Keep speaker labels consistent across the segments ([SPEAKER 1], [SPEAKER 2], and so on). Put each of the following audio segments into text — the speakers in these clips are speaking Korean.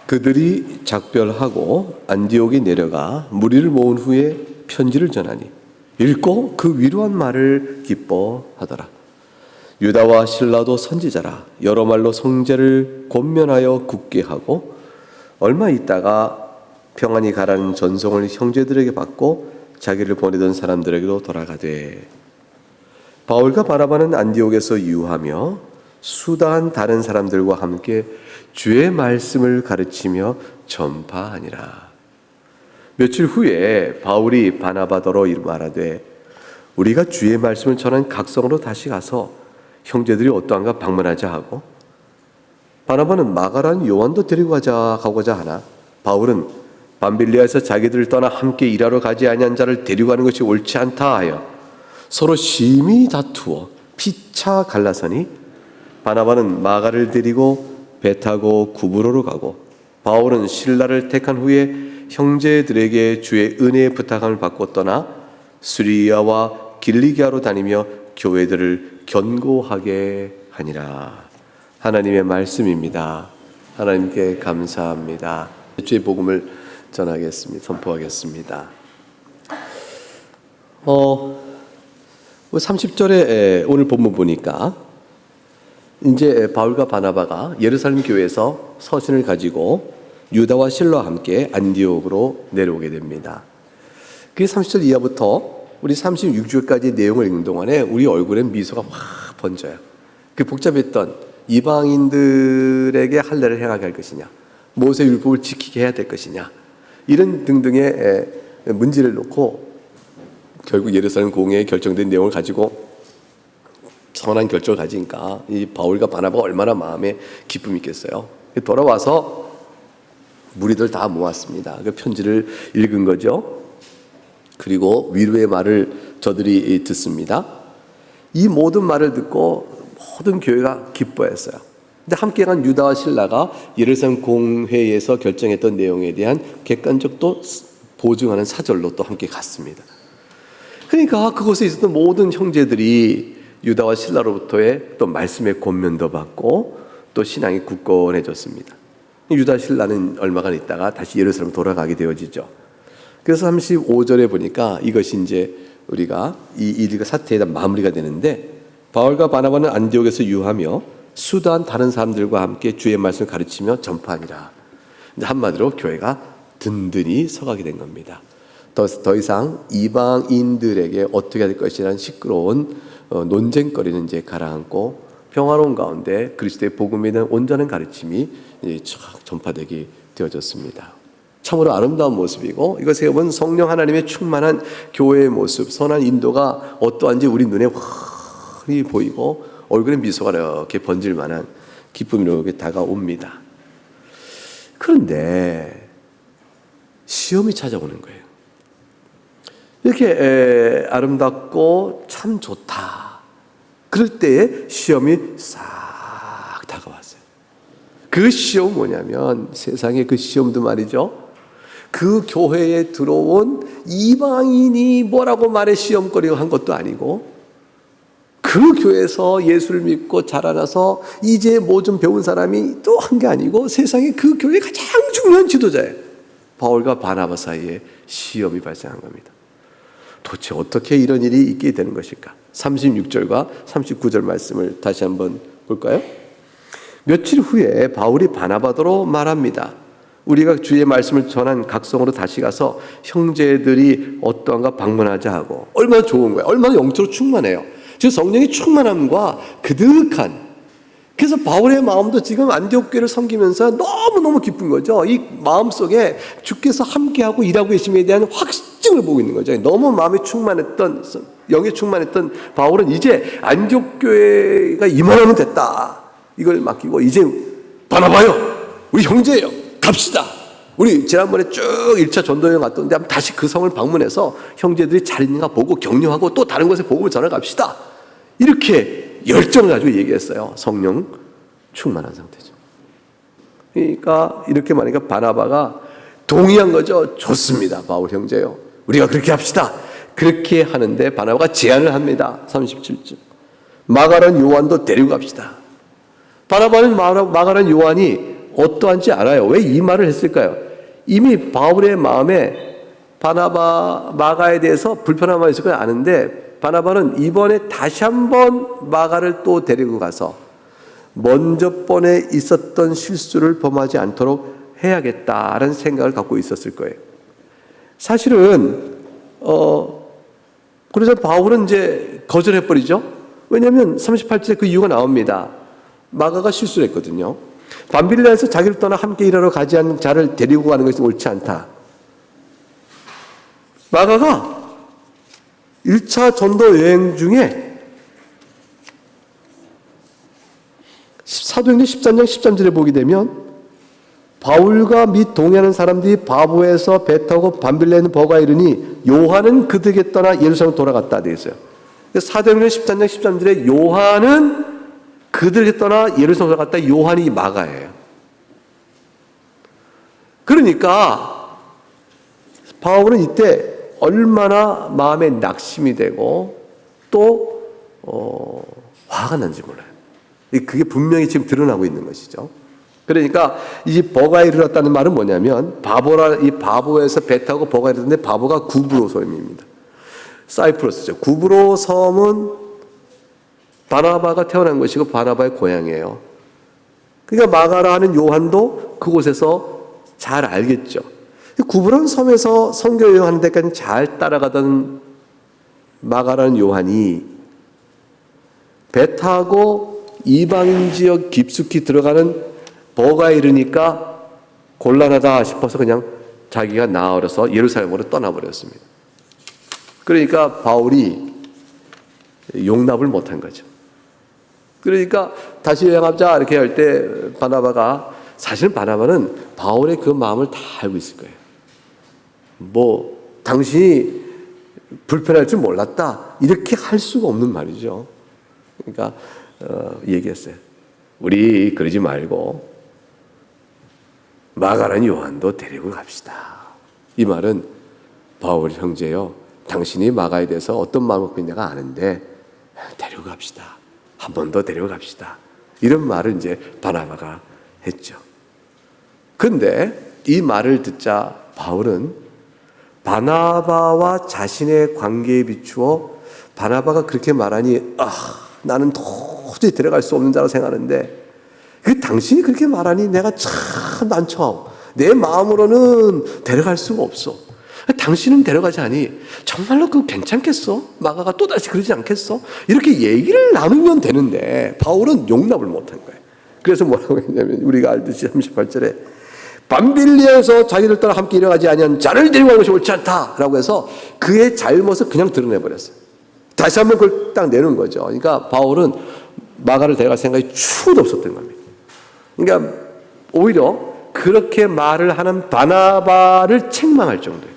[SPEAKER 1] 그들이 작별하고 안디옥에 내려가 무리를 모은 후에 편지를 전하니 읽고 그 위로한 말을 기뻐하더라. 유다와 실라도 선지자라 여러 말로 성제를 권면하여 굳게 하고 얼마 있다가 평안히 가라는 전송을 형제들에게 받고 자기를 보내던 사람들에게도 돌아가되 바울과 바나바는 안디옥에서 유하며 수다한 다른 사람들과 함께 주의 말씀을 가르치며 전파하니라. 며칠 후에 바울이 바나바더러 말하되 우리가 주의 말씀을 전한 각성으로 다시 가서 형제들이 어떠한가 방문하자 하고 바나바는 마가라는 요한도 데리고 가고자 하나 바울은 밤빌리아에서 자기들을 떠나 함께 일하러 가지 아니한 자를 데리고 가는 것이 옳지 않다 하여 서로 심히 다투어 피차 갈라서니 바나바는 마가를 데리고 배 타고 구브로로 가고 바울은 실라를 택한 후에 형제들에게 주의 은혜의 부탁함을 받고 떠나 수리아와 길리기아로 다니며 교회들을 견고하게 하니라. 하나님의 말씀입니다. 하나님께 감사합니다. 주의 복음을 전하겠습니다. 선포하겠습니다. 30절에 오늘 본문 보니까 이제 바울과 바나바가 예루살렘 교회에서 서신을 가지고 유다와 실라와 함께 안디옥으로 내려오게 됩니다. 그게 30절 이하부터 우리 36절까지 내용을 읽는 동안에 우리 얼굴에 미소가 확 번져요. 그 복잡했던 이방인들에게 할례를 행하게 할 것이냐, 모세 율법을 지키게 해야 될 것이냐, 이런 등등의 문제를 놓고 결국 예루살렘 공회에 결정된 내용을 가지고 선한 결정을 가지니까 이 바울과 바나바가 얼마나 마음에 기쁨이 있겠어요. 돌아와서 무리들 다 모았습니다. 그 편지를 읽은 거죠. 그리고 위로의 말을 저들이 듣습니다. 이 모든 말을 듣고 모든 교회가 기뻐했어요. 근데 함께 간 유다와 실라가 예루살렘 공회에서 결정했던 내용에 대한 객관적 또 보증하는 사절로 또 함께 갔습니다. 그러니까 그곳에 있었던 모든 형제들이 유다와 실라로부터의 또 말씀의 권면도 받고 또 신앙이 굳건해졌습니다. 유다 실라는 얼마간 있다가 다시 예루살렘 돌아가게 되어지죠. 그래서 35절에 보니까 이것이 이제 우리가 이 사태에 대한 마무리가 되는데 바울과 바나바는 안디옥에서 유하며 수다한 다른 사람들과 함께 주의 말씀을 가르치며 전파하니라. 한마디로 교회가 든든히 서가게 된 겁니다. 더 이상 이방인들에게 어떻게 될 것이라는 시끄러운 논쟁거리는 이제 가라앉고 평화로운 가운데 그리스도의 복음에 대한 온전한 가르침이 쫙 전파되게 되어졌습니다. 참으로 아름다운 모습이고 이것에 보면 성령 하나님의 충만한 교회의 모습, 선한 인도가 어떠한지 우리 눈에 환히 보이고 얼굴에 미소가 이렇게 번질 만한 기쁨이 이렇게 다가옵니다. 그런데 시험이 찾아오는 거예요. 이렇게 아름답고 참 좋다. 그럴 때에 시험이 싹 다가왔어요. 그 시험은 뭐냐면 세상의 그 시험도 말이죠. 그 교회에 들어온 이방인이 뭐라고 말해 시험거리가 한 것도 아니고 그 교회에서 예수를 믿고 자라나서 이제 뭐 좀 배운 사람이 또 한 게 아니고 세상에 그 교회의 가장 중요한 지도자예요. 바울과 바나바 사이에 시험이 발생한 겁니다. 도대체 어떻게 이런 일이 있게 되는 것일까? 36절과 39절 말씀을 다시 한번 볼까요? 며칠 후에 바울이 바나바더러 말합니다. 우리가 주의 말씀을 전한 각성으로 다시 가서 형제들이 어떠한가 방문하자 하고. 얼마나 좋은 거예요. 얼마나 영적으로 충만해요. 즉 성령의 충만함과 그득한. 그래서 바울의 마음도 지금 안디옥 교회를 섬기면서 너무너무 기쁜 거죠. 이 마음속에 주께서 함께하고 일하고 계심에 대한 확증을 보고 있는 거죠. 너무 마음이 충만했던, 영에 충만했던 바울은 이제 안디옥 교회가 이만하면 됐다. 이걸 맡기고 이제 바나바요, 우리 형제예요, 갑시다. 우리 지난번에 쭉 1차 전도여행 갔던데 한번 다시 그 성을 방문해서 형제들이 잘 있는가 보고 격려하고 또 다른 곳에 복음을 전해 갑시다. 이렇게 열정을 가지고 얘기했어요. 성령 충만한 상태죠. 그러니까 이렇게 말하니까 바나바가 동의한 거죠. 좋습니다, 바울 형제요, 우리가 그렇게 합시다. 그렇게 하는데 바나바가 제안을 합니다. 37절. 마가란 요한도 데리고 갑시다. 바나바는 마가란 요한이 어떠한지 알아요. 왜 이 말을 했을까요? 이미 바울의 마음에 바나바, 마가에 대해서 불편한 마음이 있을 걸 아는데 바나바는 이번에 다시 한번 마가를 또 데리고 가서 먼저 번에 있었던 실수를 범하지 않도록 해야겠다라는 생각을 갖고 있었을 거예요. 사실은 그래서 바울은 이제 거절해버리죠. 왜냐하면 38절에 그 이유가 나옵니다. 마가가 실수를 했거든요. 밤빌리아에서 자기를 떠나 함께 일하러 가지 않은 자를 데리고 가는 것이 옳지 않다. 마가가 1차 전도 여행 중에 사도행전 13장 13절에 보게 되면 바울과 및 동행하는 사람들이 바보에서 배 타고 밤빌레에 있는 버가에 이르니 요한은 그들에게 떠나 예루살렘 돌아갔다 되어 있어요. 사도행전 13장 13절에 요한은 그들에게 떠나 예루살렘 돌아갔다. 요한이 마가예요. 그러니까 바울은 이때 얼마나 마음에 낙심이 되고 또 화가 난지 몰라요. 그게 분명히 지금 드러나고 있는 것이죠. 그러니까 이 버가에 이르렀다는 말은 뭐냐면 이 바보에서 배 타고 버가에 이르렀는데 바보가 구브로 섬입니다. 사이프러스죠. 구브로 섬은 바나바가 태어난 것이고 바나바의 고향이에요. 그러니까 마가라 하는 요한도 그곳에서 잘 알겠죠. 구브로 섬에서 선교 여행하는 데까지 잘 따라가던 마가라는 요한이 배 타고 이방인 지역 깊숙이 들어가는 버가에 이르니까 곤란하다 싶어서 그냥 자기가 나아버려서 예루살렘으로 떠나버렸습니다. 그러니까 바울이 용납을 못한 거죠. 그러니까 다시 여행하자 이렇게 할 때 바나바가 사실 바나바는 바울의 그 마음을 다 알고 있을 거예요. 당신이 불편할 줄 몰랐다 이렇게 할 수가 없는 말이죠. 그러니까 얘기했어요. 우리 그러지 말고 마가라는 요한도 데리고 갑시다. 이 말은 바울 형제요, 당신이 마가에 대해서 어떤 마음을 갖고 있는가 아는데 데리고 갑시다. 한 번 더 데리고 갑시다. 이런 말을 이제 바나바가 했죠. 근데 이 말을 듣자 바울은 바나바와 자신의 관계에 비추어 바나바가 그렇게 말하니 나는 도저히 데려갈 수 없는 자라고 생각하는데 당신이 그렇게 말하니 내가 참 난처하고 내 마음으로는 데려갈 수가 없어. 당신은 데려가자니 정말로 그거 괜찮겠어? 마가가 또다시 그러지 않겠어? 이렇게 얘기를 나누면 되는데 바울은 용납을 못한 거예요. 그래서 뭐라고 했냐면 우리가 알듯이 38절에 밤빌리에서 자기를 따라 함께 일어나지 아니한 자를 데리고 가는 것이 옳지 않다라고 해서 그의 잘못을 그냥 드러내버렸어요. 다시 한번 그걸 딱 내는 거죠. 그러니까 바울은 마가를 데려갈 생각이 추호도 없었던 겁니다. 그러니까 오히려 그렇게 말을 하는 바나바를 책망할 정도예요.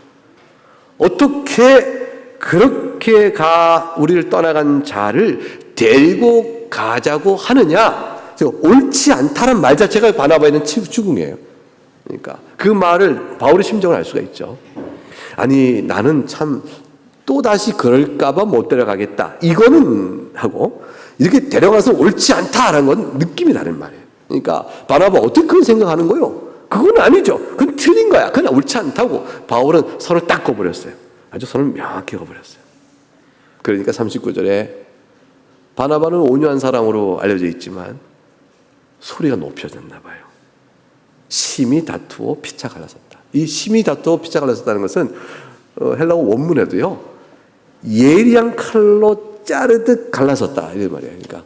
[SPEAKER 1] 어떻게 그렇게 우리를 떠나간 자를 데리고 가자고 하느냐? 옳지 않다는 말 자체가 바나바에는 추궁이에요. 그러니까 그 말을 바울의 심정을 알 수가 있죠. 아니 나는 참 또다시 그럴까봐 못 데려가겠다. 이거는 하고 이렇게 데려가서 옳지 않다라는 건 느낌이 다른 말이에요. 그러니까 바나바 어떻게 그런 생각하는 거요? 그건 아니죠. 그건 틀린 거야. 그건 옳지 않다고 바울은 선을 딱 그어버렸어요. 아주 선을 명확히 그어버렸어요. 그러니까 39절에 바나바는 온유한 사람으로 알려져 있지만 소리가 높여졌나 봐요. 심히 다투어 피차 갈라섰다. 이 심히 다투어 피차 갈라섰다는 것은 헬라어 원문에도요 예리한 칼로 자르듯 갈라섰다 이런 말이에요. 그러니까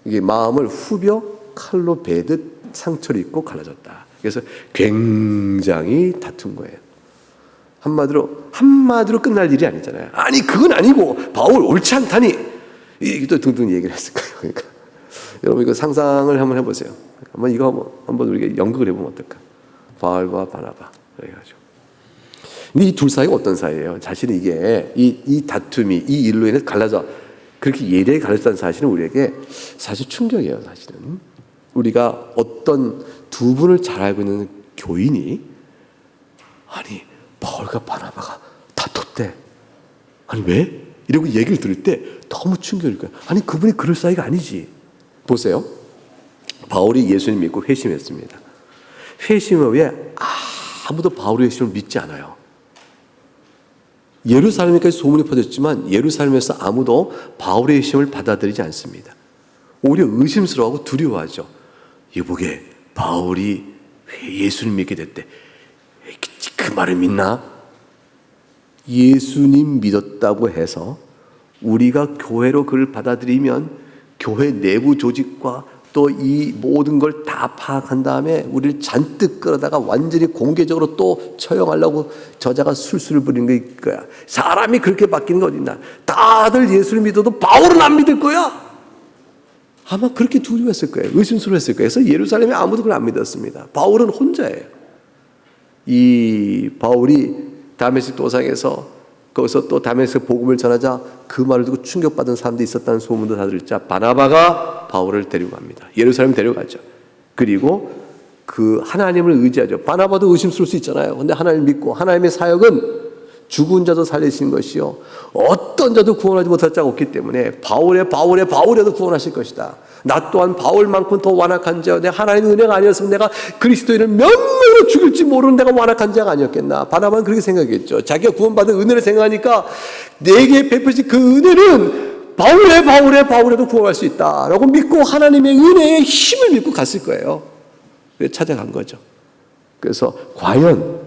[SPEAKER 1] 이게 마음을 후벼 칼로 베듯 상처를 입고 갈라졌다. 그래서 굉장히 다툰 거예요. 한마디로 끝날 일이 아니잖아요. 아니 그건 아니고 바울 옳지 않다니 또 등등 얘기를 했을 거예요. 그러니까 여러분 이거 상상을 한번 해보세요. 한번 우리가 연극을 해보면 어떨까? 바울과 바나바 그래가지고. 근데 이 둘 사이가 어떤 사이예요? 사실은 이게 이 다툼이 이 일로 인해 갈라져 그렇게 예리하게 갈라졌다는 사실은 우리에게 사실 충격이에요. 사실은 우리가 어떤 두 분을 잘 알고 있는 교인이 아니 바울과 바나바가 다퉜대. 아니 왜? 이러고 얘기를 들을 때 너무 충격일 거예요. 아니 그분이 그럴 사이가 아니지. 보세요. 바울이 예수님 믿고 회심했습니다. 회심에 왜 아무도 바울의 회심을 믿지 않아요? 예루살렘에까지 소문이 퍼졌지만 예루살렘에서 아무도 바울의 회심을 받아들이지 않습니다. 오히려 의심스러워하고 두려워하죠. 이보게 바울이 예수님 믿게 됐대. 그 말을 믿나? 예수님 믿었다고 해서 우리가 교회로 그를 받아들이면 교회 내부 조직과 또 이 모든 걸 다 파악한 다음에 우리를 잔뜩 끌어다가 완전히 공개적으로 또 처형하려고 저자가 술술을 부리는 거야. 사람이 그렇게 바뀌는 거 어딨나? 다들 예수를 믿어도 바울은 안 믿을 거야. 아마 그렇게 두려워했을 거예요. 의심스러웠을 거예요. 그래서 예루살렘에 아무도 그걸 안 믿었습니다. 바울은 혼자예요. 이 바울이 다메섹 도상에서 거기서 또 다메섹 복음을 전하자 그 말을 듣고 충격받은 사람들이 있었다는 소문도 다 들었자 바나바가 바울을 데리고 갑니다. 예루살렘 데려가죠. 그리고 그 하나님을 의지하죠. 바나바도 의심스러울 수 있잖아요. 근데 하나님 믿고 하나님의 사역은 죽은 자도 살리시는 것이요 어떤 자도 구원하지 못할 자가 없기 때문에 바울에도 구원하실 것이다. 나 또한 바울만큼 더 완악한 자여 내 하나님의 은혜가 아니었으면 내가 그리스도인을 몇 명으로 죽일지 모르는 내가 완악한 자가 아니었겠나. 바나바는 그렇게 생각했죠. 자기가 구원받은 은혜를 생각하니까 내게 베푸신 그 은혜는 바울에도 구원할 수 있다라고 믿고 하나님의 은혜의 힘을 믿고 갔을 거예요. 그래서 찾아간 거죠. 그래서 과연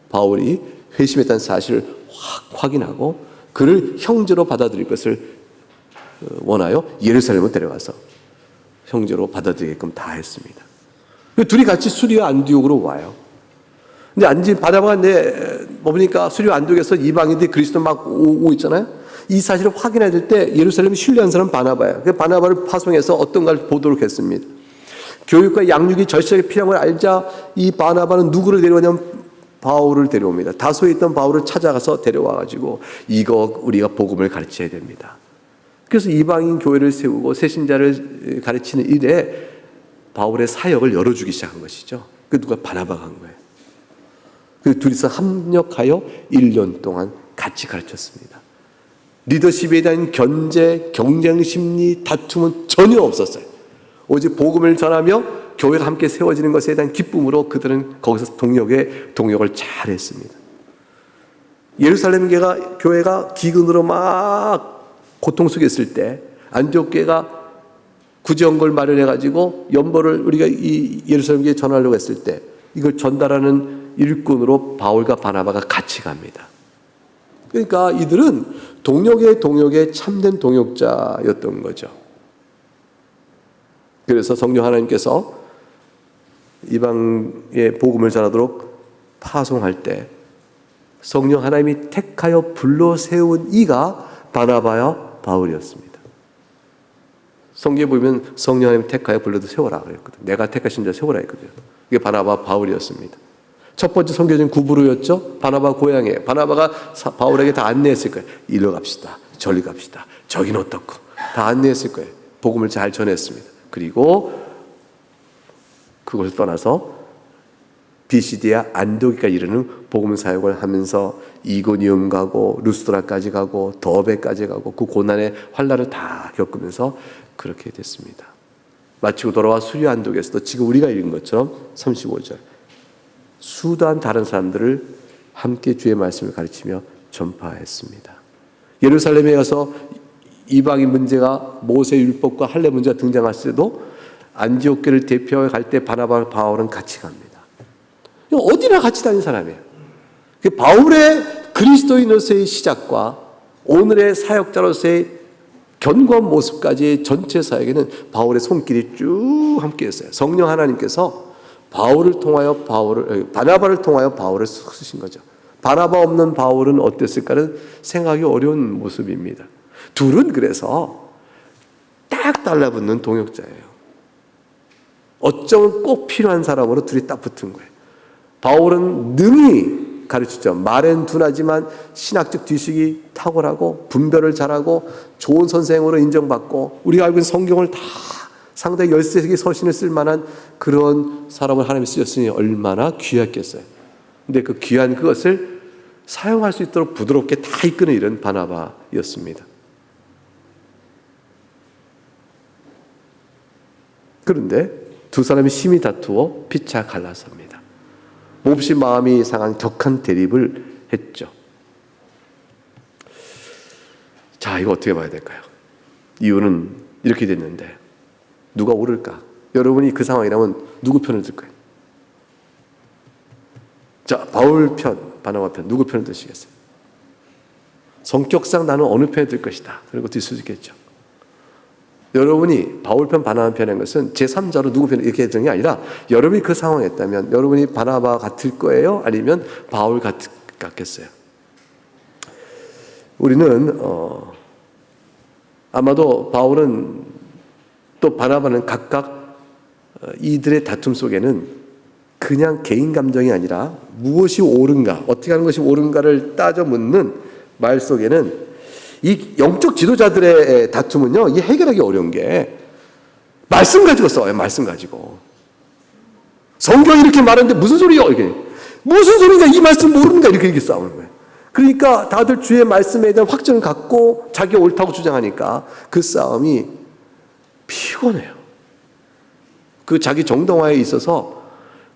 [SPEAKER 1] 바울이 회심했다는 사실을 확인하고 그를 형제로 받아들일 것을 원하여 예루살렘으로 데려가서 형제로 받아들이게끔 다 했습니다. 둘이 같이 수리와 안디옥으로 와요. 근데 바나바가 보니까 수리와 안디옥에서 이방인들이 그리스도 막 오고 있잖아요. 이 사실을 확인해야 될 때 예루살렘에 신뢰한 사람은 바나바예요. 그래서 바나바를 파송해서 어떤가를 보도록 했습니다. 교육과 양육이 절실하게 필요한 걸 알자 이 바나바는 누구를 데려오냐면 바울을 데려옵니다. 다소에 있던 바울을 찾아가서 데려와가지고 이거 우리가 복음을 가르쳐야 됩니다. 그래서 이방인 교회를 세우고 새신자를 가르치는 일에 바울의 사역을 열어주기 시작한 것이죠. 그 누가 바나바가 한 거예요. 그 둘이서 합력하여 1년 동안 같이 가르쳤습니다. 리더십에 대한 견제, 경쟁 심리, 다툼은 전혀 없었어요. 오직 복음을 전하며 교회가 함께 세워지는 것에 대한 기쁨으로 그들은 거기서 동역을 잘했습니다. 예루살렘 교회가 기근으로 막 고통 속에 있을 때 안디옥 교회가 구제원걸 마련해가지고 연보를 우리가 이 예루살렘 교회에 전하려고 했을 때 이걸 전달하는 일꾼으로 바울과 바나바가 같이 갑니다. 그러니까 이들은 동역의 참된 동역자였던 거죠. 그래서 성령 하나님께서 이방의 복음을 전하도록 파송할 때 성령 하나님이 택하여 불러 세운 이가 바나바와 바울이었습니다. 성경에 보면 성령 하나님이 택하여 불러도 세워라 그랬거든. 내가 택하신 자 세워라 했거든요. 이게 바나바 바울이었습니다. 첫 번째 선교지는 구브로였죠. 바나바 고향에 바나바가 바울에게 다 안내했을 거예요. 이리로 갑시다. 저리 갑시다. 저긴 어떻고 다 안내했을 거예요. 복음을 잘 전했습니다. 그리고 그것을 떠나서 비시디아 안디옥까지 이르는 복음 사역을 하면서 이고니움 가고 루스드라까지 가고 더베까지 가고 그 고난의 환난을 다 겪으면서 그렇게 됐습니다. 마치고 돌아와 수리 안디옥에서도 지금 우리가 읽은 것처럼 35절 수단 다른 사람들을 함께 주의 말씀을 가르치며 전파했습니다. 예루살렘에 가서 이방인 문제가 모세 율법과 할례 문제가 등장했을 때도 안디옥 교회를 대표해 갈 때 바나바 바울은 같이 갑니다. 어디나 같이 다니는 사람이에요. 바울의 그리스도인으로서의 시작과 오늘의 사역자로서의 견고한 모습까지의 전체 사역에는 바울의 손길이 쭉 함께했어요. 성령 하나님께서 바나바를 통하여 바울을 쓰신 거죠. 바나바 없는 바울은 어땠을까는 생각이 어려운 모습입니다. 둘은 그래서 딱 달라붙는 동역자예요. 어쩌면 꼭 필요한 사람으로 둘이 딱 붙은 거예요. 바울은 능히 가르치죠. 말은 둔하지만 신학적 지식이 탁월하고 분별을 잘하고 좋은 선생으로 인정받고 우리가 알고 있는 성경을 다 상당히 13개의 서신을 쓸 만한 그런 사람을 하나님이 쓰셨으니 얼마나 귀했겠어요. 근데 그 귀한 그것을 사용할 수 있도록 부드럽게 다 이끄는 일은 바나바였습니다. 그런데 두 사람이 심히 다투어 피차 갈라섭니다. 몹시 마음이 상한 격한 대립을 했죠. 자, 이거 어떻게 봐야 될까요? 이유는 이렇게 됐는데 누가 옳을까? 여러분이 그 상황이라면 누구 편을 들까요? 자, 바울 편, 바나바 편, 누구 편을 드시겠어요? 성격상 나는 어느 편에 들 것이다. 그리고 들 수 있겠죠. 여러분이 바울 편, 바나바 편인 것은 제3자로 누구 편을 이렇게 되는 게 아니라 여러분이 그 상황에 있다면 여러분이 바나바 같을 거예요? 아니면 바울 같겠어요? 우리는 아마도 바울은 또 바나바는 각각 이들의 다툼 속에는 그냥 개인 감정이 아니라 무엇이 옳은가, 어떻게 하는 것이 옳은가를 따져 묻는 말 속에는 이 영적 지도자들의 다툼은요, 이 해결하기 어려운 게 말씀 가지고 싸워요. 말씀 가지고. 성경이 이렇게 말하는데 무슨 소리요? 이게 무슨 소리냐? 이 말씀 모르는가? 이렇게 싸우는 거예요. 그러니까 다들 주의 말씀에 대한 확증을 갖고 자기가 옳다고 주장하니까 그 싸움이 피곤해요. 그 자기 정당화에 있어서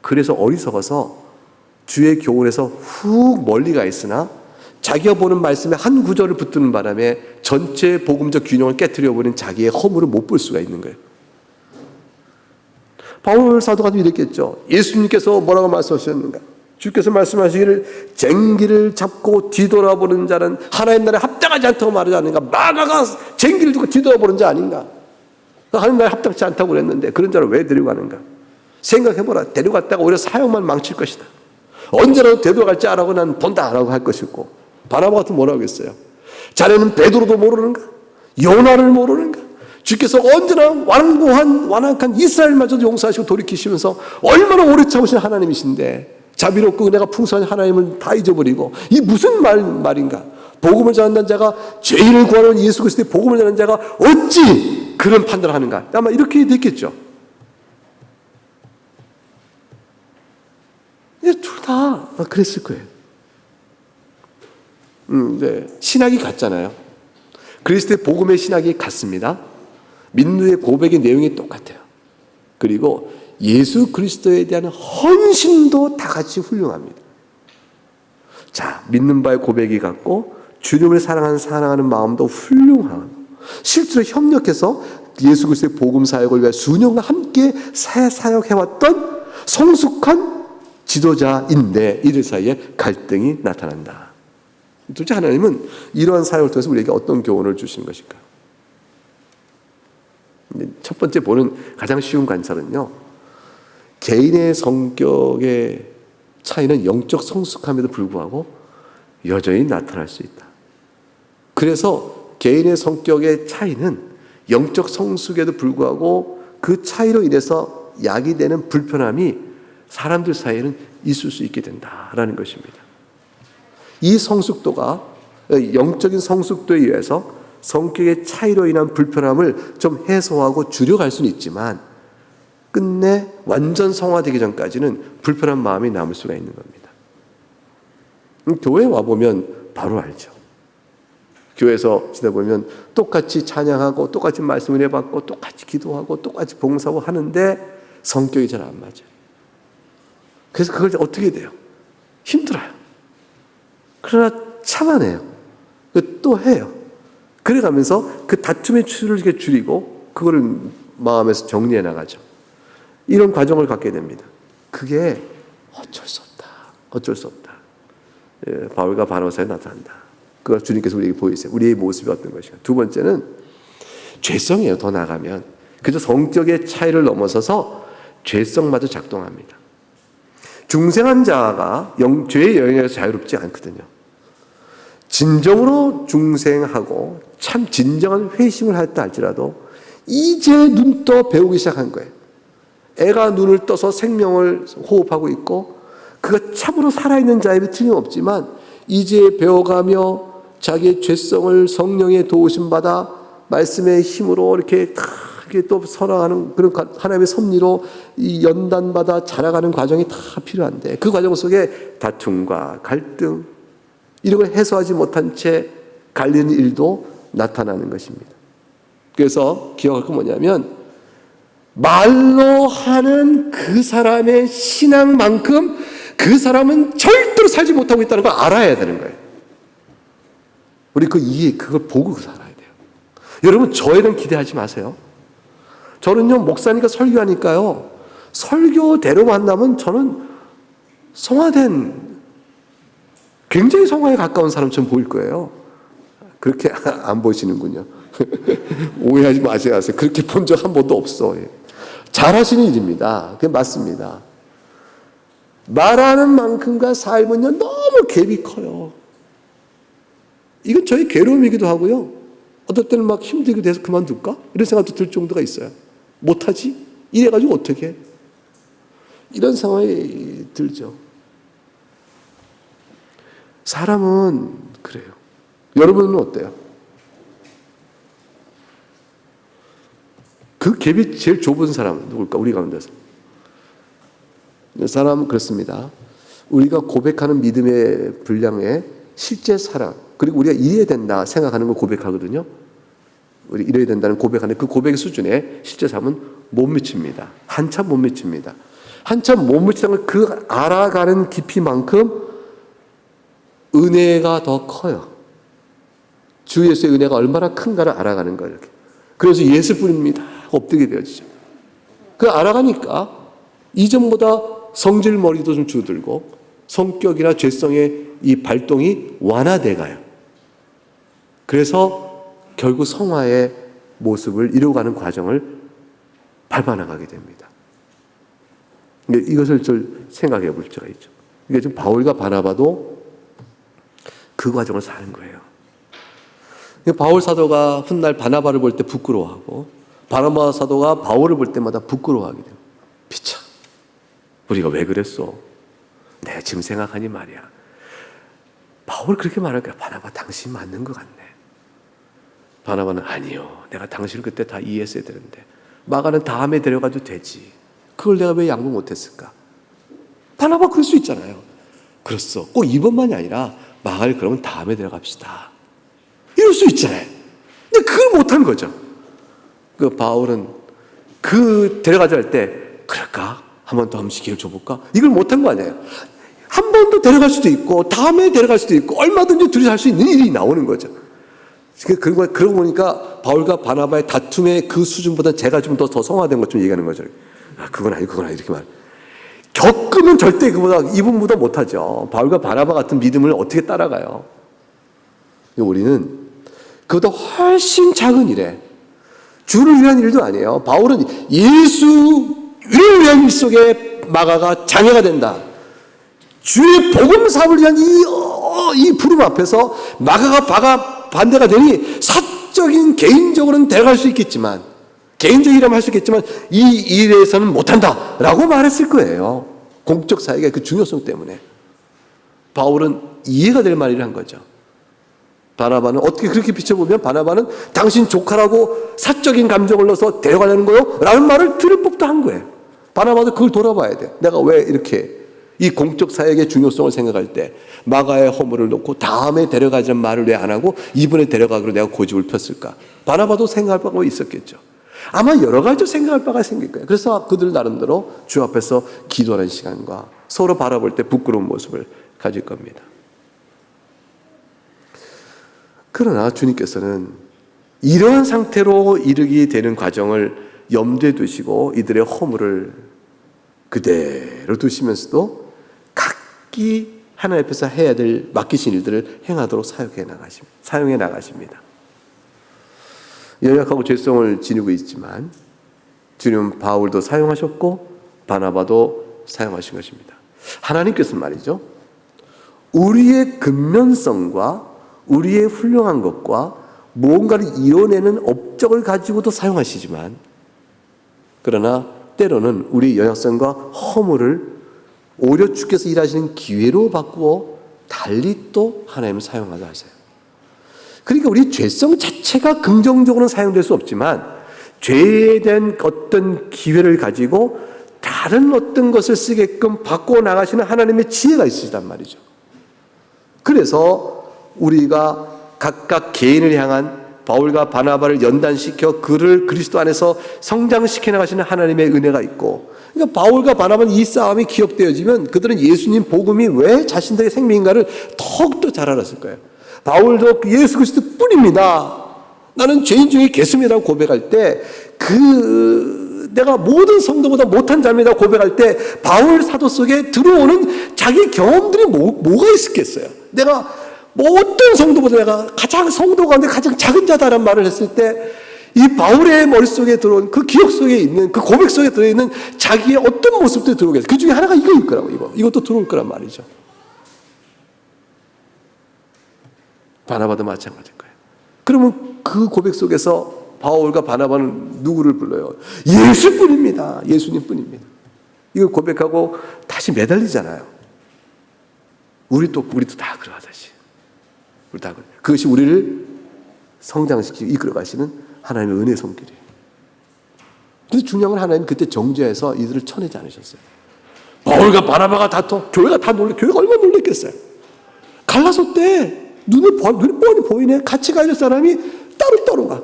[SPEAKER 1] 그래서 어리석어서 주의 교훈에서 훅 멀리 가 있으나 자기가 보는 말씀에 한 구절을 붙드는 바람에 전체 복음적 균형을 깨트려버린 자기의 허물을 못 볼 수가 있는 거예요. 바울 사도가 이랬겠죠. 예수님께서 뭐라고 말씀하셨는가? 주께서 말씀하시기를 쟁기를 잡고 뒤돌아보는 자는 하나님 나라에 합당하지 않다고 말하지 않는가? 마가가 쟁기를 두고 뒤돌아보는 자 아닌가? 하나님 나라에 합당치 않다고 그랬는데 그런 자를 왜 데려가는가? 생각해보라. 데려갔다가 오히려 사역만 망칠 것이다. 언제라도 되돌아갈지 알아고 난 본다라고 할 것이고, 바나바 같은 뭐라고 하겠어요? 자네는 베드로도 모르는가? 요나를 모르는가? 주께서 언제나 완악한 이스라엘마저도 용서하시고 돌이키시면서 얼마나 오래 참으신 하나님이신데 자비롭고 은혜가 풍성한 하나님을 다 잊어버리고 이 무슨 말인가? 복음을 전한다는 자가 죄인을 구하는 예수 그리스도의 복음을 전하는 자가 어찌 그런 판단을 하는가? 아마 이렇게 됐겠죠. 둘 다 그랬을 거예요. 신학이 같잖아요. 그리스도의 복음의 신학이 같습니다. 민누의 고백의 내용이 똑같아요. 그리고 예수 그리스도에 대한 헌신도 다 같이 훌륭합니다. 자, 믿는 바의 고백이 같고 주님을 사랑하는 마음도 훌륭하고 실제로 협력해서 예수 그리스도의 복음 사역을 위해 수년간 함께 사역해왔던 성숙한 지도자인데 이들 사이에 갈등이 나타난다. 도대체 하나님은 이러한 사역을 통해서 우리에게 어떤 교훈을 주시는 것일까? 첫 번째 보는 가장 쉬운 관찰은요, 개인의 성격의 차이는 영적 성숙함에도 불구하고 여전히 나타날 수 있다. 그래서 개인의 성격의 차이는 영적 성숙에도 불구하고 그 차이로 인해서 야기되는 불편함이 사람들 사이에는 있을 수 있게 된다라는 것입니다. 이 성숙도가 영적인 성숙도에 의해서 성격의 차이로 인한 불편함을 좀 해소하고 줄여갈 수는 있지만 끝내 완전 성화되기 전까지는 불편한 마음이 남을 수가 있는 겁니다. 교회에 와보면 바로 알죠. 교회에서 지내다 보면 똑같이 찬양하고 똑같이 말씀 은혜 받고 똑같이 기도하고 똑같이 봉사하고 하는데 성격이 잘 안 맞아요. 그래서 그걸 어떻게 돼요? 힘들어요. 그러나 참아내요. 또 해요. 그래가면서 그 다툼의 추를 이렇게 줄이고 그거를 마음에서 정리해 나가죠. 이런 과정을 갖게 됩니다. 그게 어쩔 수 없다. 어쩔 수 없다. 바울과 바나바에 나타난다. 그걸 주님께서 우리에게 보이세요. 우리의 모습이 어떤 것인가. 두 번째는 죄성이에요. 더 나아가면 그저 성격의 차이를 넘어서서 죄성마저 작동합니다. 중생한 자가 죄의 영향에서 자유롭지 않거든요. 진정으로 중생하고 참 진정한 회심을 했다 할지라도 이제 눈 떠 배우기 시작한 거예요. 애가 눈을 떠서 생명을 호흡하고 있고 그가 참으로 살아있는 자임이 틀림없지만 이제 배워가며 자기의 죄성을 성령의 도우심 받아 말씀의 힘으로 이렇게 또 선화하는 그런 하나님의 섭리로 이 연단받아 자라가는 과정이 다 필요한데 그 과정 속에 다툼과 갈등 이런 걸 해소하지 못한 채 갈리는 일도 나타나는 것입니다. 그래서 기억할 건 뭐냐면 말로 하는 그 사람의 신앙만큼 그 사람은 절대로 살지 못하고 있다는 걸 알아야 되는 거예요. 우리 그걸 보고 살아야 돼요. 여러분, 저에는 기대하지 마세요. 저는요, 목사니까 설교하니까요, 설교대로 만나면 저는 굉장히 성화에 가까운 사람처럼 보일 거예요. 그렇게 안 보시는군요. 오해하지 마세요. 그렇게 본 적 한 번도 없어. 잘하시는 일입니다. 그게 맞습니다. 말하는 만큼과 삶은요, 너무 갭이 커요. 이건 저의 괴로움이기도 하고요. 어떨 때는 막 힘들게 돼서 그만둘까? 이런 생각도 들 정도가 있어요. 못하지? 이래가지고 어떻게 해? 이런 상황이 들죠. 사람은 그래요. 여러분은 어때요? 그 갭이 제일 좁은 사람은 누굴까? 우리 가운데서. 이 사람은 그렇습니다. 우리가 고백하는 믿음의 분량에 실제 사랑, 그리고 우리가 이래야 된다 생각하는 걸 고백하거든요. 우리 이래야 된다는 고백하는 그 고백의 수준에 실제 삶은 못 미칩니다. 한참 못 미칩니다. 한참 못 미치는 걸 그 알아가는 깊이만큼 은혜가 더 커요. 주 예수의 은혜가 얼마나 큰가를 알아가는 거예요. 이렇게. 그래서 예수 뿌립니다. 엎드게 되어지죠. 그 알아가니까 이전보다 성질머리도 좀 줄어들고 성격이나 죄성의 이 발동이 완화돼 가요. 그래서 결국 성화의 모습을 이루어가는 과정을 밟아나가게 됩니다. 이것을 좀 생각해 볼 필요가 있죠. 이게 지금 바울과 바나바도 그 과정을 사는 거예요. 바울 사도가 훗날 바나바를 볼 때 부끄러워하고 바나바 사도가 바울을 볼 때마다 부끄러워하게 돼요. 피차, 우리가 왜 그랬어? 내가 지금 생각하니 말이야. 바울 그렇게 말하니까 바나바 당신 맞는 것 같네. 바나바는 아니요, 내가 당신을 그때 다 이해했어야 되는데 마가는 다음에 데려가도 되지. 그걸 내가 왜 양보 못했을까? 바나바 그럴 수 있잖아요. 그렇소. 꼭 이번만이 아니라 마가를 그러면 다음에 데려갑시다. 이럴 수 있잖아요. 근데 그걸 못한 거죠. 그 바울은 데려가자 할 때 그럴까? 한 번 더 한 번씩 기회를 줘볼까? 이걸 못한 거 아니에요. 한 번 더 데려갈 수도 있고 다음에 데려갈 수도 있고 얼마든지 둘이 할 수 있는 일이 나오는 거죠. 그러고 보니까 바울과 바나바의 다툼의 그 수준보다 제가 좀 더 성화된 것 좀 얘기하는 거죠. 그건 아니고 이렇게 말. 겪으면 절대 이분보다 못하죠. 바울과 바나바 같은 믿음을 어떻게 따라가요? 우리는 그보다 훨씬 작은 일에, 주를 위한 일도 아니에요. 바울은 예수를 위한 일 속에 마가가 장애가 된다. 주의 복음 사업을 위한 이 부름 앞에서 마가가 반대가 되니 사적인 개인적으로는 데려갈 수 있겠지만, 개인적이라면 할 수 있겠지만 이 일에서는 못한다 라고 말했을 거예요. 공적 사역의 그 중요성 때문에. 바울은 이해가 될 말을 한 거죠. 바나바는 어떻게 그렇게 비춰보면 바나바는 당신 조카라고 사적인 감정을 넣어서 데려가려는 거요? 라는 말을 들을 법도 한 거예요. 바나바도 그걸 돌아봐야 돼. 내가 왜 이렇게 이 공적 사역의 중요성을 생각할 때 마가의 허물을 놓고 다음에 데려가자는 말을 왜 안 하고 이번에 데려가기로 내가 고집을 폈을까? 바나바도 생각할 바가 있었겠죠. 아마 여러 가지 생각할 바가 생길 거예요. 그래서 그들 나름대로 주 앞에서 기도하는 시간과 서로 바라볼 때 부끄러운 모습을 가질 겁니다. 그러나 주님께서는 이러한 상태로 이르게 되는 과정을 염두에 두시고 이들의 허물을 그대로 두시면서도 각기 하나님 앞에서 해야 될 맡기신 일들을 행하도록 사용해 나가십니다. 연약하고 죄성을 지니고 있지만 주님은 바울도 사용하셨고 바나바도 사용하신 것입니다. 하나님께서는 말이죠, 우리의 근면성과 우리의 훌륭한 것과 무언가를 이뤄내는 업적을 가지고도 사용하시지만, 그러나 때로는 우리 연약성과 허물을 오히려 주께서 일하시는 기회로 바꾸어 달리 또 하나님을 사용하다 하세요. 그러니까 우리 죄성 자체가 긍정적으로는 사용될 수 없지만 죄에 대한 어떤 기회를 가지고 다른 어떤 것을 쓰게끔 바꾸어 나가시는 하나님의 지혜가 있으시단 말이죠. 그래서 우리가 각각 개인을 향한 바울과 바나바를 연단시켜 그를 그리스도 안에서 성장시켜 나가시는 하나님의 은혜가 있고, 그러니까 바울과 바나바는 이 싸움이 기억되어지면 그들은 예수님 복음이 왜 자신들의 생명인가를 더욱더 잘 알았을 거예요. 바울도 예수 그리스도 뿐입니다. 나는 죄인 중에 개수미라고 고백할 때 내가 모든 성도보다 못한 자입니다 고백할 때 바울 사도 속에 들어오는 자기 경험들이 뭐가 있었겠어요? 내가 어떤 성도보다 내가 가장 성도 가운데 가장 작은 자다라는 말을 했을 때 이 바울의 머릿속에 들어온 그 기억 속에 있는 그 고백 속에 들어있는 자기의 어떤 모습들이 들어오겠어요. 그 중에 하나가 이거일 거라고. 이것도 들어올 거란 말이죠. 바나바도 마찬가지일 거예요. 그러면 그 고백 속에서 바울과 바나바는 누구를 불러요? 예수뿐입니다. 예수님뿐입니다. 이걸 고백하고 다시 매달리잖아요. 우리도 다 그러하듯이. 우리 다 그래. 그것이 우리를 성장시키고 이끌어 가시는 하나님의 은혜 손길이에요. 근데 중요한 건 하나님 그때 정죄해서 이들을 쳐내지 않으셨어요. 바울과 바나바가 교회가 다 교회가 얼마나 놀랬겠어요. 갈라서 때 눈이 뻔히 보이네. 같이 가야 될 사람이 따로 가.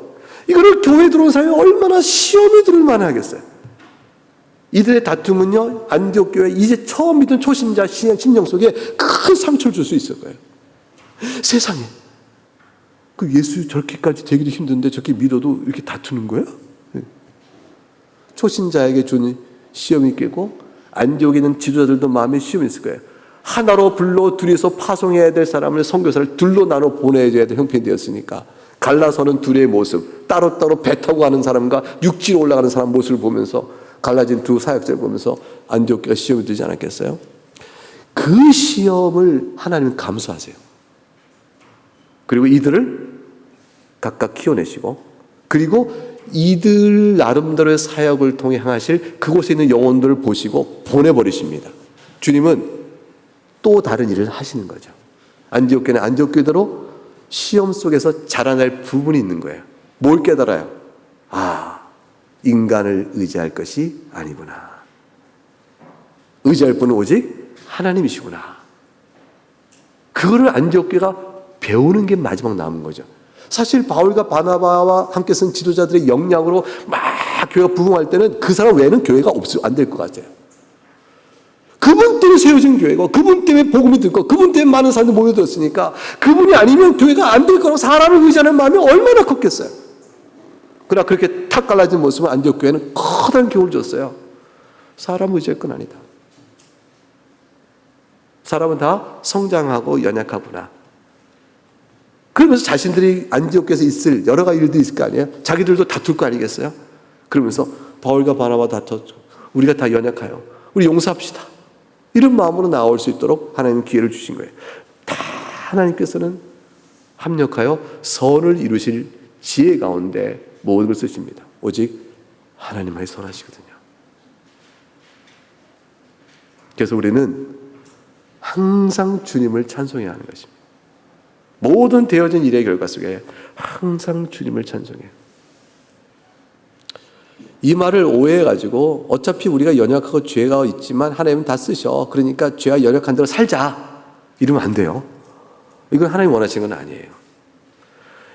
[SPEAKER 1] 이거를 교회에 들어온 사람이 얼마나 시험이 들을 만하겠어요. 이들의 다툼은요, 안디옥 교회 이제 처음 믿은 초신자 심령 속에 큰 상처를 줄 수 있을 거예요. 세상에 그 예수 저렇게까지 되기도 힘든데 저렇게 믿어도 이렇게 다투는 거야? 초신자에게 주는 시험이 깨고 안디옥에 있는 지도자들도 마음에 시험이 있을 거예요. 하나로 불러 둘이서 파송해야 될 사람을 선교사를 둘로 나눠 보내줘야 될 형편이 되었으니까 갈라서는 둘의 모습, 따로따로 배 타고 가는 사람과 육지로 올라가는 사람 모습을 보면서 갈라진 두 사역자를 보면서 안디옥 교회가 시험이 되지 않았겠어요? 그 시험을 하나님은 감수하세요. 그리고 이들을 각각 키워내시고 그리고 이들 나름대로의 사역을 통해 행하실 그곳에 있는 영혼들을 보시고 보내버리십니다. 주님은 또 다른 일을 하시는 거죠. 안디옥 교회는 안디옥 교회대로 시험 속에서 자라날 부분이 있는 거예요. 뭘 깨달아요? 인간을 의지할 것이 아니구나. 의지할 분은 오직 하나님이시구나. 그거를 안디옥 교회가 배우는 게 마지막 남은 거죠. 사실 바울과 바나바와 함께 쓴 지도자들의 역량으로 막 교회가 부흥할 때는 그 사람 외에는 교회가 안 될 것 같아요. 그분 때문에 세워진 교회고 그분 때문에 복음이 듣고 그분 때문에 많은 사람들이 모여들었으니까 그분이 아니면 교회가 안 될 거라고 사람을 의지하는 마음이 얼마나 컸겠어요. 그러나 그렇게 탁 갈라진 모습은 안디옥 교회는 커다란 교훈을 줬어요. 사람을 의지할 건 아니다. 사람은 다 성장하고 연약하구나. 그러면서 자신들이 안디옥 교회에서 있을 여러 가지 일들이 있을 거 아니에요? 자기들도 다툴 거 아니겠어요? 그러면서 바울과 바나바 다퉜죠. 우리가 다 연약해요. 우리 용서합시다. 이런 마음으로 나올 수 있도록 하나님은 기회를 주신 거예요. 다 하나님께서는 합력하여 선을 이루실 지혜 가운데 모든 걸 쓰십니다. 오직 하나님만이 선하시거든요. 그래서 우리는 항상 주님을 찬송해야 하는 것입니다. 모든 되어진 일의 결과 속에 항상 주님을 찬송해요. 이 말을 오해해가지고 어차피 우리가 연약하고 죄가 있지만 하나님은 다 쓰셔. 그러니까 죄와 연약한 대로 살자. 이러면 안 돼요. 이건 하나님 원하시는 건 아니에요.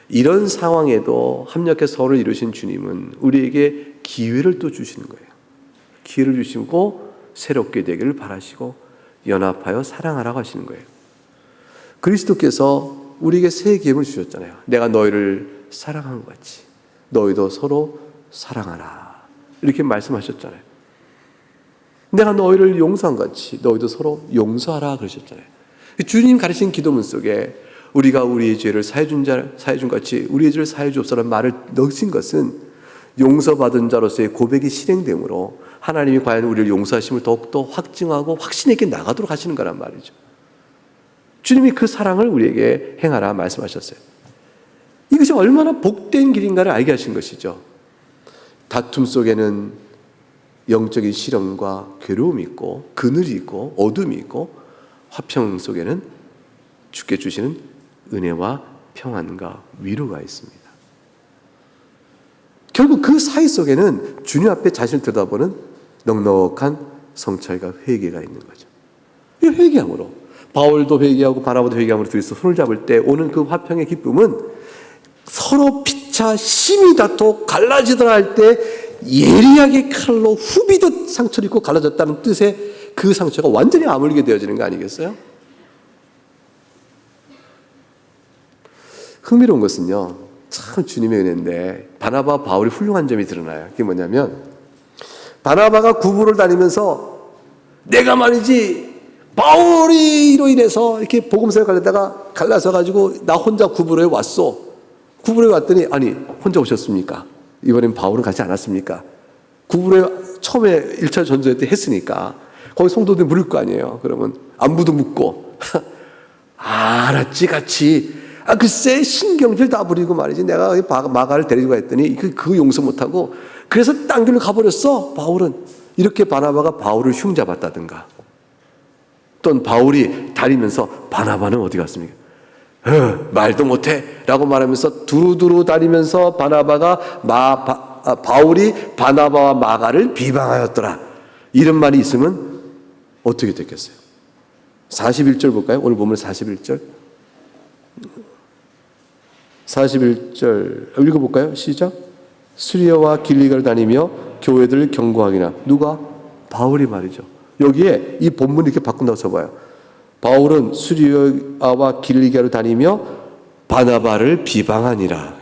[SPEAKER 1] 이런 상황에도 합력해서 선을 이루신 주님은 우리에게 기회를 또 주시는 거예요. 기회를 주시고 새롭게 되기를 바라시고 연합하여 사랑하라고 하시는 거예요. 그리스도께서 우리에게 새 계명을 주셨잖아요. 내가 너희를 사랑한 것 같이 너희도 서로 사랑하라. 이렇게 말씀하셨잖아요. 내가 너희를 용서한 것 같이 너희도 서로 용서하라 그러셨잖아요. 주님 가르친 기도문 속에 우리가 우리의 죄를 사해준 같이 우리의 죄를 사해 주옵소서라는 말을 넣으신 것은 용서받은 자로서의 고백이 실행됨으로 하나님이 과연 우리를 용서하심을 더욱더 확증하고 확신 있게 나가도록 하시는 거란 말이죠. 주님이 그 사랑을 우리에게 행하라 말씀하셨어요. 이것이 얼마나 복된 길인가를 알게 하신 것이죠. 다툼 속에는 영적인 시련과 괴로움이 있고 그늘이 있고 어둠이 있고 화평 속에는 주께 주시는 은혜와 평안과 위로가 있습니다. 결국 그 사이 속에는 주님 앞에 자신을 들여다보는 넉넉한 성찰과 회개가 있는 거죠. 이 회개함으로 바울도 회개하고 바나바도 회개함으로 둘이서 손을 잡을 때 오는 그 화평의 기쁨은 서로 피차 심히 다투 갈라지더라 할 때 예리하게 칼로 후비듯 상처를 입고 갈라졌다는 뜻의 그 상처가 완전히 아물게 되어지는 거 아니겠어요? 흥미로운 것은요, 참 주님의 은혜인데 바나바와 바울이 훌륭한 점이 드러나요. 그게 뭐냐면 바나바가 구부를 다니면서 내가 말이지 바울이로 인해서 이렇게 복음서에 가려다가 갈라서 가지고 나 혼자 구부로에 왔어. 구부로에 왔더니 아니 혼자 오셨습니까? 이번엔 바울은 같이 안 왔습니까? 구부로에 처음에 1차 전도회 때 했으니까 거기 성도들 물을 거 아니에요. 그러면 안부도 묻고 알았지 같이 글쎄 신경질 다 부리고 말이지 내가 마가를 데리고 갔더니 그 용서 못하고 그래서 딴 길로 가버렸어. 바울은 이렇게 바나바가 바울을 흉잡았다든가 또는 바울이 다니면서 바나바는 어디 갔습니까? 말도 못해 라고 말하면서 두루두루 다니면서 바울이 바나바와 마가를 비방하였더라 이런 말이 있으면 어떻게 됐겠어요? 41절 볼까요? 오늘 보면 41절 41절 읽어볼까요? 시작. 수리아와 길리가를 다니며 교회들을 경고하기나 누가? 바울이 말이죠. 여기에 이 본문 이렇게 바꾼다고 써봐요. 바울은 수리아와 길리가를 다니며 바나바를 비방하니라.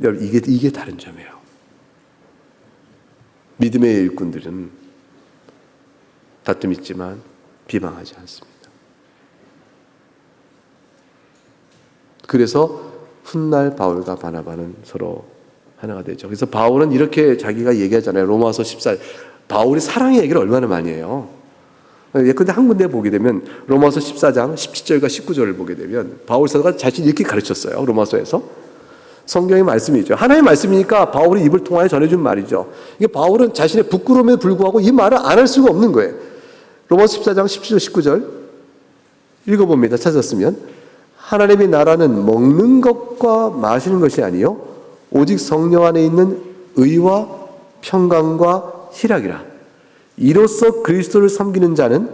[SPEAKER 1] 여러분 이게 다른 점이에요. 믿음의 일꾼들은 다툼 있지만 비방하지 않습니다. 그래서 훗날 바울과 바나바는 서로 하나가 되죠. 그래서 바울은 이렇게 자기가 얘기하잖아요. 로마서 14 바울이 사랑의 얘기를 얼마나 많이 해요. 예컨대 한 군데 보게 되면 로마서 14장 17절과 19절을 보게 되면 바울 사도가 자신이 이렇게 가르쳤어요. 로마서에서 성경의 말씀이죠. 하나의 말씀이니까 바울이 입을 통하여 전해준 말이죠. 이게 바울은 자신의 부끄러움에 불구하고 이 말을 안 할 수가 없는 거예요. 로마서 14장 17절 19절 읽어봅니다. 찾았으면 하나님의 나라는 먹는 것과 마시는 것이 아니요 오직 성령 안에 있는 의와 평강과 희락이라. 이로써 그리스도를 섬기는 자는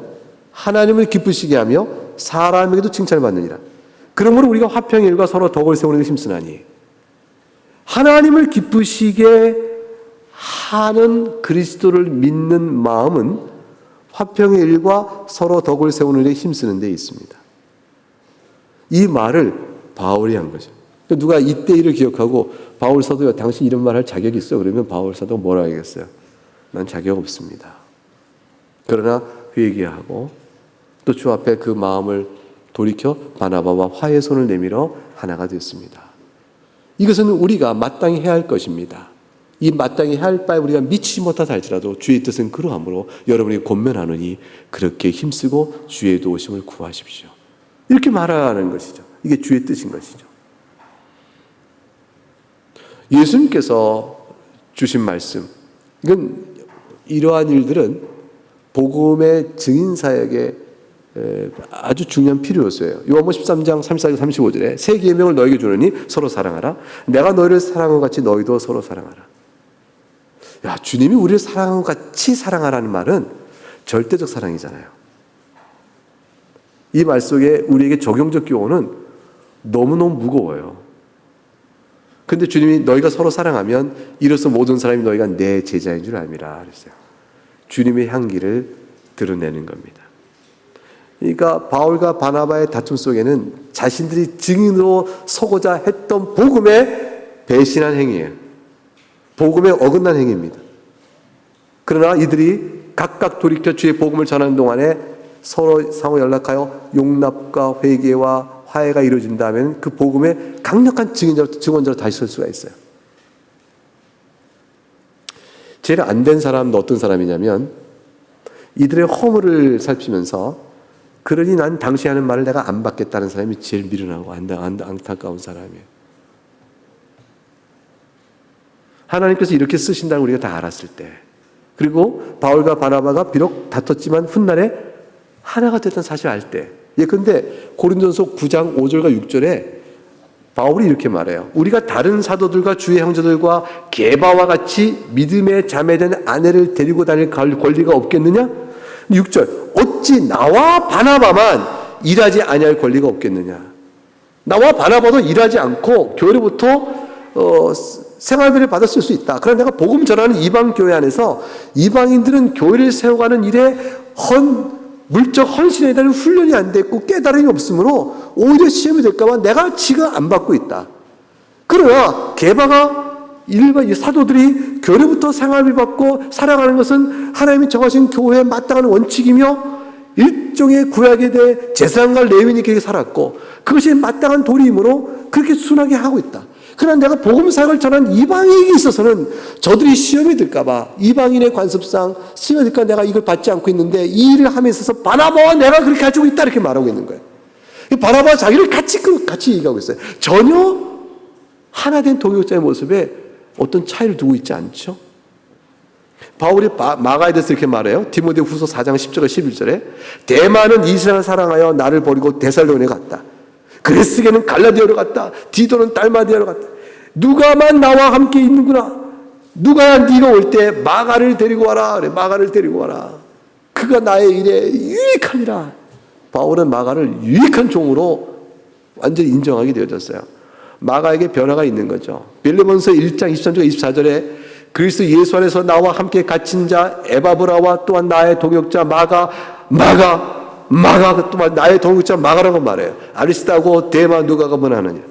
[SPEAKER 1] 하나님을 기쁘시게 하며 사람에게도 칭찬을 받느니라. 그러므로 우리가 화평의 일과 서로 덕을 세우는 데 힘쓰나니 하나님을 기쁘시게 하는 그리스도를 믿는 마음은 화평의 일과 서로 덕을 세우는 데 힘쓰는 데 있습니다. 이 말을 바울이 한 거죠. 누가 이때 일을 기억하고 바울 사도야 당신 이런 말 할 자격이 있어? 그러면 바울 사도가 뭐라 하겠어요? 난 자격 없습니다. 그러나 회개하고 또 주 앞에 그 마음을 돌이켜 바나바와 화해 손을 내밀어 하나가 됐습니다. 이것은 우리가 마땅히 해야 할 것입니다. 이 마땅히 해야 할 바에 우리가 미치지 못하다 할지라도 주의 뜻은 그러함으로 여러분이 권면하느니 그렇게 힘쓰고 주의 도우심을 구하십시오. 이렇게 말하는 것이죠. 이게 주의 뜻인 것이죠. 예수님께서 주신 말씀, 이건 이러한 일들은 복음의 증인 사역에 아주 중요한 필요 요소예요. 요한복음 13장 34절 35절에 새 계명을 너에게 주노니 서로 사랑하라. 내가 너희를 사랑한 것 같이 너희도 서로 사랑하라. 야, 주님이 우리를 사랑한 것 같이 사랑하라는 말은 절대적 사랑이잖아요. 이 말 속에 우리에게 적용적 교훈은 너무너무 무거워요. 근데 주님이 너희가 서로 사랑하면 이로써 모든 사람이 너희가 내 제자인 줄 알미라 그랬어요. 주님의 향기를 드러내는 겁니다. 그러니까 바울과 바나바의 다툼 속에는 자신들이 증인으로 서고자 했던 복음에 배신한 행위예요. 복음에 어긋난 행위입니다. 그러나 이들이 각각 돌이켜 주의 복음을 전하는 동안에 서로 상호 연락하여 용납과 회개와 화해가 이루어진다면 그 복음의 강력한 증언자로 다시 설 수가 있어요. 제일 안 된 사람은 어떤 사람이냐면 이들의 허물을 살피면서 그러니 난 당시 하는 말을 내가 안 받겠다는 사람이 제일 미련하고 안타까운 사람이에요. 하나님께서 이렇게 쓰신다는 우리가 다 알았을 때 그리고 바울과 바나바가 비록 다퉜지만 훗날에 하나가 됐다는 사실을 알 때 예컨대 고린도전서 9장 5절과 6절에 바울이 이렇게 말해요. 우리가 다른 사도들과 주의 형제들과 게바와 같이 믿음의 자매된 아내를 데리고 다닐 권리가 없겠느냐? 6절 어찌 나와 바나바만 일하지 아니할 권리가 없겠느냐? 나와 바나바도 일하지 않고 교회로부터 생활비를 받았을 수 있다. 그러나 내가 복음 전하는 이방 교회 안에서 이방인들은 교회를 세워가는 일에 물적 헌신에 대한 훈련이 안 됐고 깨달음이 없으므로 오히려 시험이 될까봐 내가 지금 안 받고 있다. 그러나 개바가 일반 사도들이 교회로부터 생활비 받고 살아가는 것은 하나님이 정하신 교회에 마땅한 원칙이며 일종의 구약에 대해 제사장과 레위인이 그렇게 살았고 그것이 마땅한 도리이므로 그렇게 순하게 하고 있다. 그러나 내가 복음 사역을 전한 이방인에게 있어서는 저들이 시험이 들까봐 이방인의 관습상 시험이 들까 내가 이걸 받지 않고 있는데 이 일을 함에 있어서 바나바와 내가 그렇게 가지고 있다 이렇게 말하고 있는 거예요. 바나바와 자기를 같이 얘기하고 있어요. 전혀 하나된 동역자의 모습에 어떤 차이를 두고 있지 않죠. 바울이 마가에 대해서 이렇게 말해요. 디모데후서 4장 10절과 11절에 데마는 이스라엘을 사랑하여 나를 버리고 데살로니에 갔다. 그레스게는 갈라디아로 갔다. 디도는 달마디아로 갔다. 누가만 나와 함께 있는구나. 누가야 네가 올 때 마가를 데리고 와라. 그래, 마가를 데리고 와라. 그가 나의 일에 유익하니라. 바울은 마가를 유익한 종으로 완전히 인정하게 되어졌어요. 마가에게 변화가 있는 거죠. 빌립보서 1장 23절 24절에 그리스도 예수 안에서 나와 함께 갇힌 자 에바브라와 또한 나의 동역자 마가 또한 나의 동역자 마가라고 말해요. 아리스타고 데마 누가가 뭐하느냐.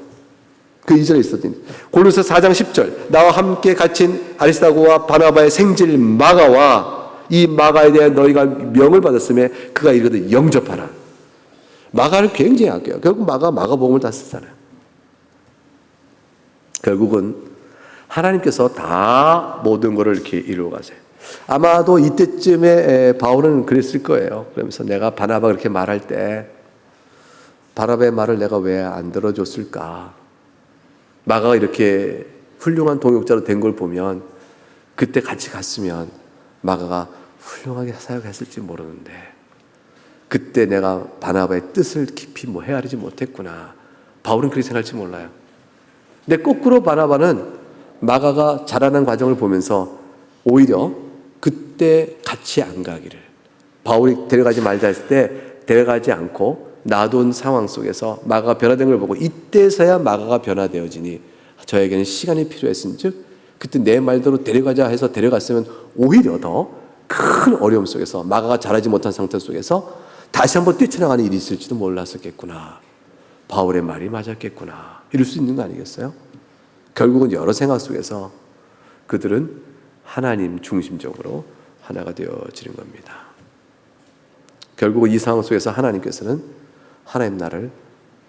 [SPEAKER 1] 그 이전에 있었더니 골로새 4장 10절 나와 함께 갇힌 아리스타고와 바나바의 생질 마가와 이 마가에 대한 너희가 명을 받았음에 그가 이르거든 영접하라. 마가를 굉장히 아껴요. 결국 마가복음을 다 쓰잖아요. 결국은 하나님께서 다 모든 것을 이렇게 이루어 가세요. 아마도 이때쯤에 바울은 그랬을 거예요. 그러면서 내가 바나바가 그렇게 말할 때 바나바의 말을 내가 왜 안 들어줬을까? 마가가 이렇게 훌륭한 동역자로 된 걸 보면 그때 같이 갔으면 마가가 훌륭하게 사역했을지 모르는데 그때 내가 바나바의 뜻을 깊이 헤아리지 못했구나. 바울은 그렇게 생각할지 몰라요. 근데 거꾸로 바나바는 마가가 자라는 과정을 보면서 오히려 그때 같이 안 가기를 바울이 데려가지 말자 했을 때 데려가지 않고 놔둔 상황 속에서 마가가 변화된 걸 보고 이때서야 마가가 변화되어지니 저에게는 시간이 필요했은즉 그때 내 말대로 데려가자 해서 데려갔으면 오히려 더 큰 어려움 속에서 마가가 자라지 못한 상태 속에서 다시 한번 뛰쳐나가는 일이 있을지도 몰랐었겠구나. 바울의 말이 맞았겠구나. 이럴 수 있는 거 아니겠어요? 결국은 여러 생각 속에서 그들은 하나님 중심적으로 하나가 되어지는 겁니다. 결국은 이 상황 속에서 하나님께서는 하나님 나라를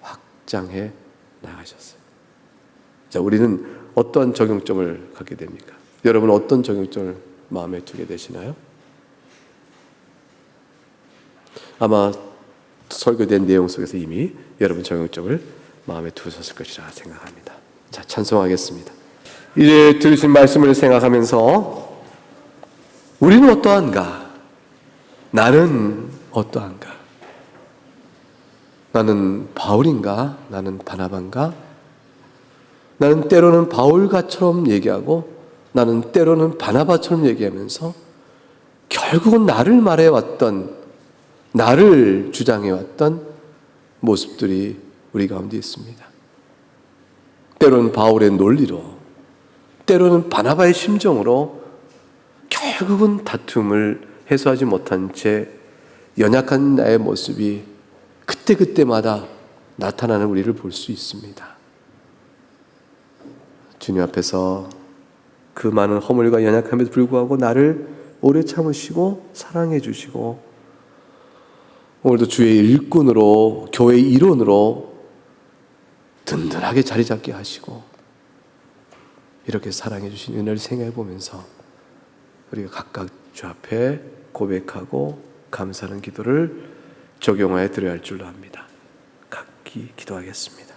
[SPEAKER 1] 확장해 나가셨어요. 자, 우리는 어떤 적용점을 갖게 됩니까? 여러분 어떤 적용점을 마음에 두게 되시나요? 아마 설교된 내용 속에서 이미 여러분 적용점을 마음에 두셨을 것이라 생각합니다. 자, 찬송하겠습니다. 이제 들으신 말씀을 생각하면서 우리는 어떠한가? 나는 어떠한가? 나는 바울인가? 나는 바나바인가? 나는 때로는 바울과처럼 얘기하고 나는 때로는 바나바처럼 얘기하면서 결국은 나를 말해왔던 나를 주장해왔던 모습들이 우리 가운데 있습니다. 때로는 바울의 논리로 때로는 바나바의 심정으로 결국은 다툼을 해소하지 못한 채 연약한 나의 모습이 그때그때마다 나타나는 우리를 볼 수 있습니다. 주님 앞에서 그 많은 허물과 연약함에도 불구하고 나를 오래 참으시고 사랑해 주시고 오늘도 주의 일꾼으로 교회의 일원으로 든든하게 자리 잡게 하시고 이렇게 사랑해 주신 은혜를 생각해 보면서 우리가 각각 주 앞에 고백하고 감사하는 기도를 적용하여 드려야 할 줄로 압니다. 각기 기도하겠습니다.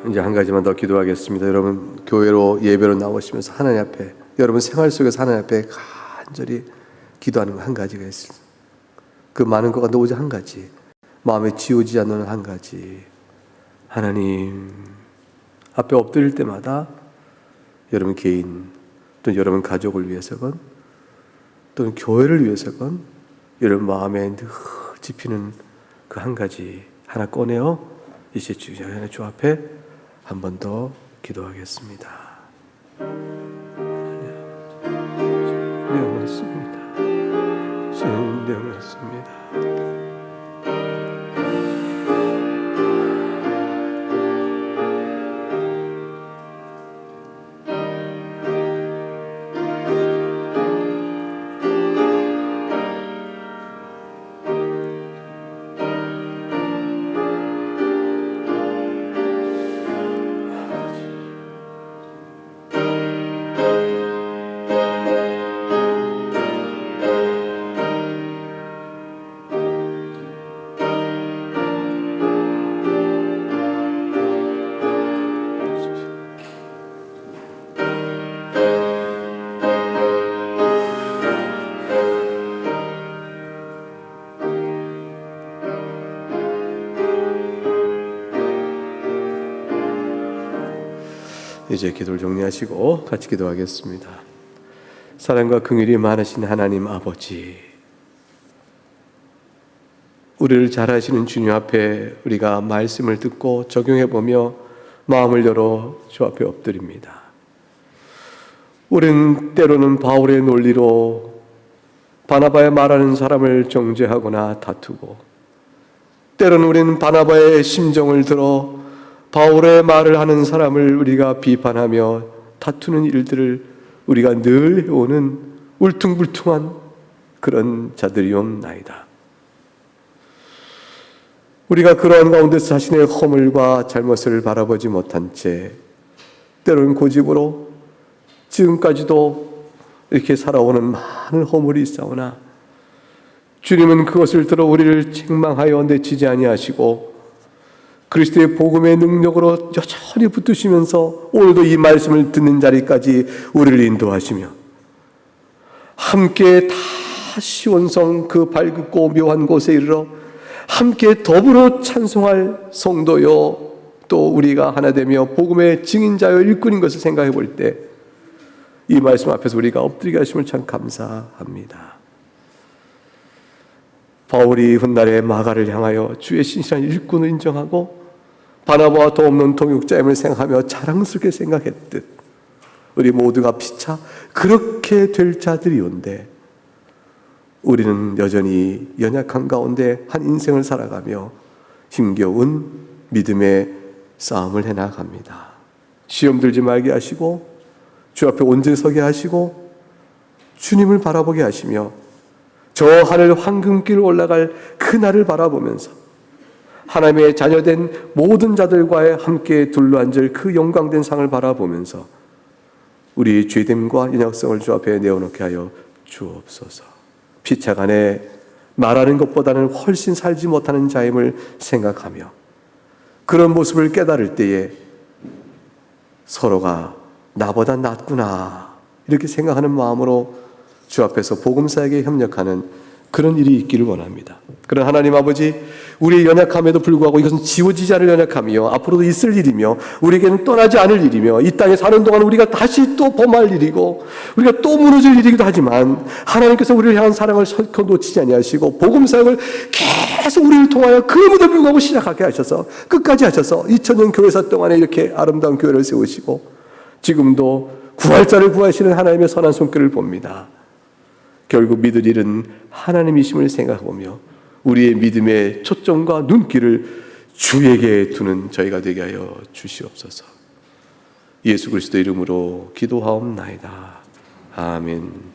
[SPEAKER 1] 이제 한 가지만 더 기도하겠습니다. 여러분 교회로 예배로 나오시면서 하나님 앞에, 여러분 생활 속에서 하나님 앞에 간절히 기도하는 거 한 가지가 있어요. 그 많은 것 가운데 오직 한 가지, 마음에 지우지 않는 한 가지, 하나님 앞에 엎드릴 때마다 여러분 개인 또는 여러분 가족을 위해서건 또는 교회를 위해서건 여러분 마음에 늘 짚히는 그 한 가지 하나 꺼내어 이제 주 앞에 한 번 더 기도하겠습니다. 네, 맞습니다. 네, 맞습니다. 이제 기도를 정리하시고 같이 기도하겠습니다. 사랑과 긍휼이 많으신 하나님 아버지, 우리를 잘 아시는 주님 앞에 우리가 말씀을 듣고 적용해보며 마음을 열어 주 앞에 엎드립니다. 우리는 때로는 바울의 논리로 바나바의 말하는 사람을 정죄하거나 다투고, 때로는 우리는 바나바의 심정을 들어 바울의 말을 하는 사람을 우리가 비판하며 다투는 일들을 우리가 늘 해오는 울퉁불퉁한 그런 자들이옵나이다. 우리가 그러한 가운데서 자신의 허물과 잘못을 바라보지 못한 채 때로는 고집으로 지금까지도 이렇게 살아오는 많은 허물이 있사오나, 주님은 그것을 들어 우리를 책망하여 내치지 아니하시고 그리스도의 복음의 능력으로 여전히 붙드시면서 오늘도 이 말씀을 듣는 자리까지 우리를 인도하시며, 함께 다시 원성 그 밝고 묘한 곳에 이르러 함께 더불어 찬송할 성도요, 또 우리가 하나 되며 복음의 증인자요 일꾼인 것을 생각해 볼 때 이 말씀 앞에서 우리가 엎드리게 하심을 참 감사합니다. 바울이 훗날에 마가를 향하여 주의 신실한 일꾼을 인정하고 바나바와 더없는 동역자임을 생각하며 자랑스럽게 생각했듯 우리 모두가 피차 그렇게 될 자들이온데, 우리는 여전히 연약한 가운데 한 인생을 살아가며 힘겨운 믿음의 싸움을 해나갑니다. 시험 들지 말게 하시고 주 앞에 온전히 서게 하시고 주님을 바라보게 하시며 저 하늘 황금길 올라갈 그 날을 바라보면서 하나님의 자녀된 모든 자들과 함께 둘러앉을 그 영광된 상을 바라보면서 우리의 죄됨과 연약성을 주 앞에 내어놓게 하여 주옵소서. 피차 간에 말하는 것보다는 훨씬 살지 못하는 자임을 생각하며 그런 모습을 깨달을 때에 서로가 나보다 낫구나 이렇게 생각하는 마음으로 주 앞에서 복음사에게 협력하는 그런 일이 있기를 원합니다. 그런 하나님 아버지, 우리의 연약함에도 불구하고 이것은 지워지지 않을 연약함이요 앞으로도 있을 일이며 우리에게는 떠나지 않을 일이며 이 땅에 사는 동안 우리가 다시 또 범할 일이고 우리가 또 무너질 일이기도 하지만, 하나님께서 우리를 향한 사랑을 설켜 놓치지 아니하시고 복음사역을 계속 우리를 통하여 그럼에도 불구하고 시작하게 하셔서 끝까지 하셔서 2000년 교회사 동안에 이렇게 아름다운 교회를 세우시고 지금도 구할자를 구하시는 하나님의 선한 손길을 봅니다. 결국 믿을 일은 하나님이심을 생각하며 우리의 믿음의 초점과 눈길을 주에게 두는 저희가 되게 하여 주시옵소서. 예수 그리스도 이름으로 기도하옵나이다. 아멘.